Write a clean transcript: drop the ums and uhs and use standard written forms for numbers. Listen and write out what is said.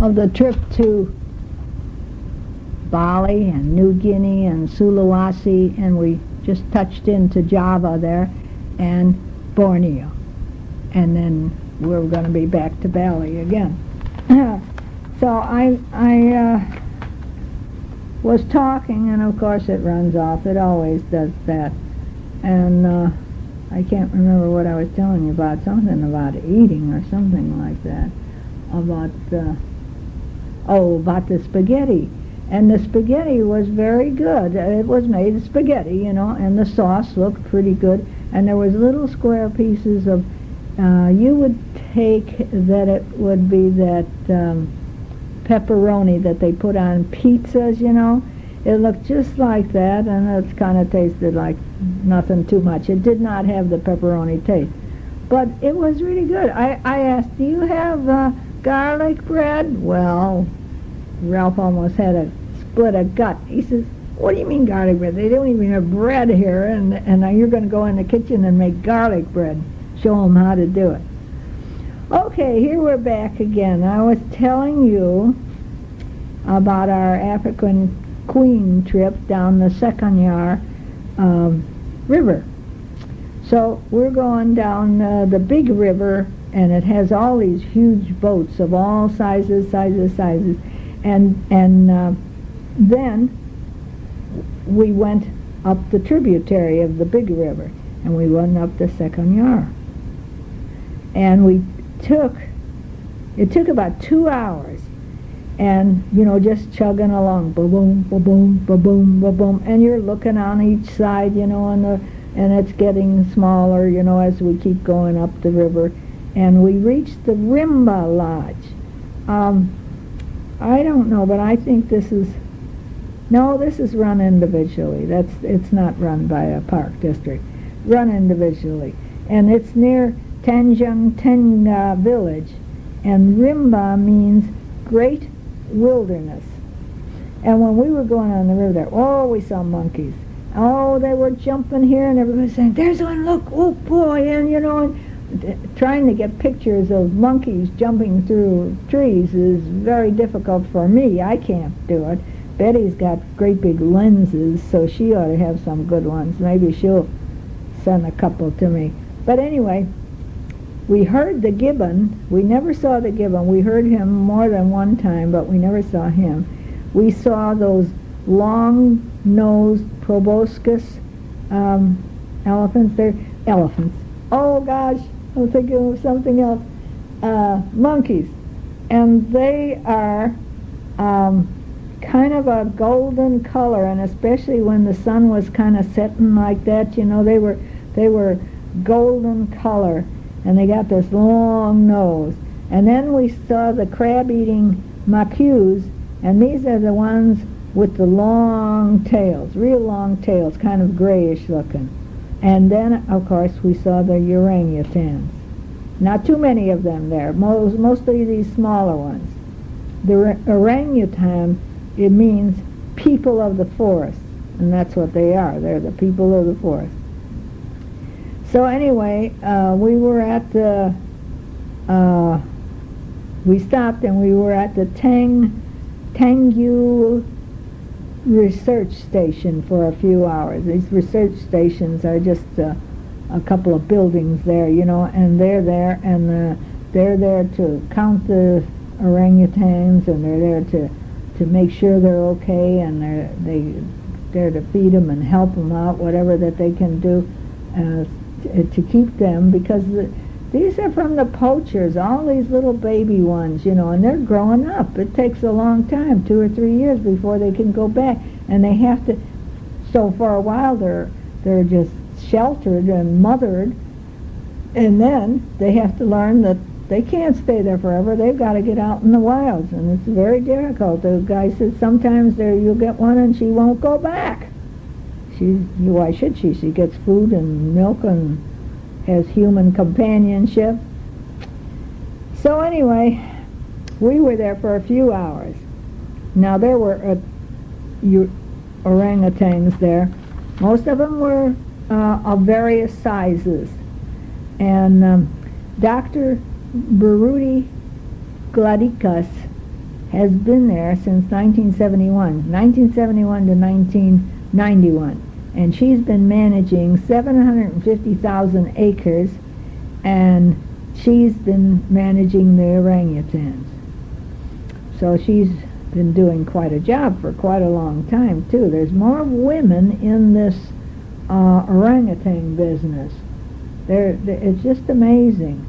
of the trip to Bali and New Guinea and Sulawesi, and we just touched into Java there and Borneo, and then we're going to be back to Bali again. So I was talking, and of course it runs off. It always does that. And I can't remember what I was telling you about, something about eating or something like that, about the spaghetti. And the spaghetti was very good. It was made of spaghetti, you know, and the sauce looked pretty good. And there was little square pieces of, you would take that it would be that pepperoni that they put on pizzas, you know. It looked just like that, and it kind of tasted like nothing too much. It did not have the pepperoni taste, but it was really good. I asked, do you have garlic bread? Well, Ralph almost had a split a gut. He says, what do you mean garlic bread? They don't even have bread here, and now you're going to go in the kitchen and make garlic bread. Show them how to do it. Okay, here we're back again. I was telling you about our African Queen trip down the Sekanyar river. So we're going down the big river, and it has all these huge boats of all sizes, and then we went up the tributary of the big river, and we went up the Sekanyar. And it took about 2 hours, and, you know, just chugging along, ba-boom, ba-boom, ba-boom, ba-boom, and you're looking on each side, you know, and it's getting smaller, you know, as we keep going up the river. And we reached the Rimba Lodge. I don't know, but I think this is run individually. It's not run by a park district. Run individually. And it's near Tanjung Tenga village, and Rimba means great wilderness. And when we were going on the river there, we saw monkeys. Oh, they were jumping here, and everybody was saying, there's one, look, oh boy, and you know, and trying to get pictures of monkeys jumping through trees is very difficult for me. I can't do it. Betty's got great big lenses, so she ought to have some good ones. Maybe she'll send a couple to me. But anyway, we heard the gibbon. We never saw the gibbon. We heard him more than one time, but we never saw him. We saw those long-nosed proboscis elephants. They're elephants. Oh gosh, I'm thinking of something else. Monkeys. And they are kind of a golden color, and especially when the sun was kind of setting like that, you know, they were golden color. And they got this long nose. And then we saw the crab-eating macus, and these are the ones with the long tails, real long tails, kind of grayish looking. And then, of course, we saw the orangutans. Not too many of them there, mostly these smaller ones. The orangutan, it means people of the forest, and that's what they are. They're the people of the forest. So anyway, we were at the, we stopped and we were at the Tangyu research station for a few hours. These research stations are just a couple of buildings there, you know, and they're there, and they're there to count the orangutans, and they're there to make sure they're okay, and they're there to feed them and help them out, whatever that they can do. To keep them, because these are from the poachers, all these little baby ones, you know, and they're growing up. It takes a long time, 2 or 3 years before they can go back, and they have to, so for a while they're just sheltered and mothered, and then they have to learn that they can't stay there forever. They've got to get out in the wilds, and it's very difficult. The guy says sometimes you'll get one and she won't go back. Why should she? She gets food and milk and has human companionship. So anyway, we were there for a few hours. Now there were orangutans there. Most of them were of various sizes. And Dr. Barudi Gladikas has been there since 1971 to 1991. And she's been managing 750,000 acres, and she's been managing the orangutans. So she's been doing quite a job for quite a long time, too. There's more women in this orangutan business. It's just amazing.